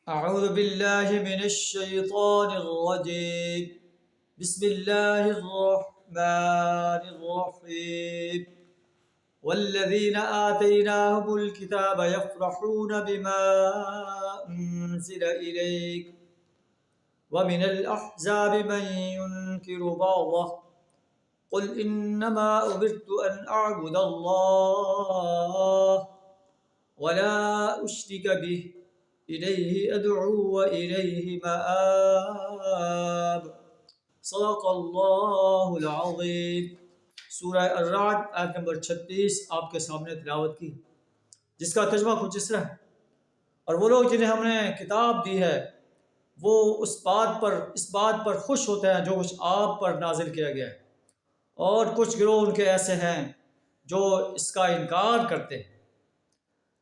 أعوذ بالله من الشيطان الرجيم. بسم الله الرحمن الرحيم. والذين آتيناهم الكتاب يفرحون بما أنزل إليك ومن الأحزاب من ينكر بعضه قل إنما أمرت أن أعبد الله ولا أشرك به إليه أدعو وإليه مآب. صدق اللہ العظیم. سورہ الرعد آیت نمبر 36 آپ کے سامنے تلاوت کی، جس کا ترجمہ کچھ اس طرح ہے: اور وہ لوگ جنہیں ہم نے کتاب دی ہے وہ اس بات پر خوش ہوتے ہیں جو کچھ آپ پر نازل کیا گیا ہے، اور کچھ گروہ ان کے ایسے ہیں جو اس کا انکار کرتے ہیں۔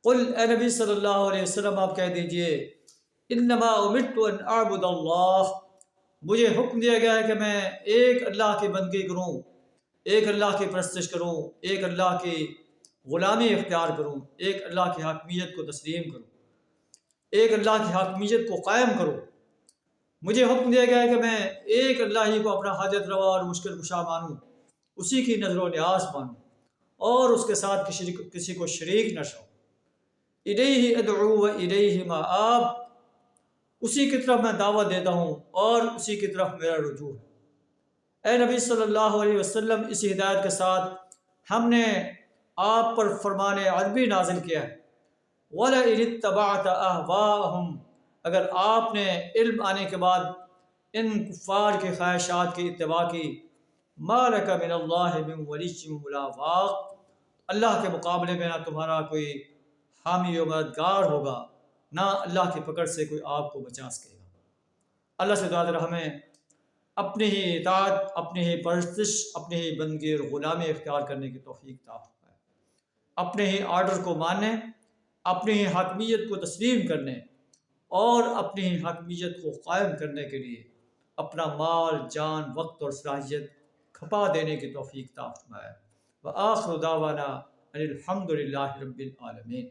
قل اے نبی صلی اللہ علیہ وسلم آپ کہہ دیجئے، انما امرت ان اعبد اللہ، مجھے حکم دیا گیا ہے کہ میں ایک اللہ کی بندگی کروں، ایک اللہ کی پرستش کروں، ایک اللہ کی غلامی اختیار کروں، ایک اللہ کی حاکمیت کو تسلیم کروں، ایک اللہ کی حاکمیت کو قائم کروں۔ مجھے حکم دیا گیا ہے کہ میں ایک اللہ ہی کو اپنا حاجت روا اور مشکل کشا مانوں، اسی کی نظر و نیاز مانوں، اور اس کے ساتھ کسی کو شریک نہ ٹھہراؤں۔ الیہ ادعو و الیہ مآب، اسی کی طرف میں دعوت دیتا ہوں اور اسی کی طرف میرا رجوع ہے۔ اے نبی صلی اللہ علیہ وسلم، اسی ہدایت کے ساتھ ہم نے آپ پر فرمان عربی نازل کیا ہے۔ وَلَئِنِ اتَّبَعْتَ أَهْوَاءَهُمْ، اگر آپ نے علم آنے کے بعد ان کفار کی خواہشات کی اتباع کی، مَا لَكَ مِنَ اللَّهِ مِن وَلِيٍّ وَلَا وَاقٍ، اللہ کے مقابلے میں نہ تمہارا کوئی حامی و مددگار ہوگا، نہ اللہ کی پکڑ سے کوئی آپ کو بچا سکے گا۔ اللہ سے دعا کریں ہمیں اپنی ہی اطاعت، اپنی ہی پرستش، اپنی ہی بندگی اور غلامی اختیار کرنے کی توفیق عطا فرمائے، اپنے ہی آرڈر کو ماننے، اپنی ہی حاکمیت کو تسلیم کرنے اور اپنی ہی حاکمیت کو قائم کرنے کے لیے اپنا مال، جان، وقت اور صلاحیت کھپا دینے کی توفیق عطا فرمائے۔ وآخر دعوانا ان الحمد للہ رب العالمین۔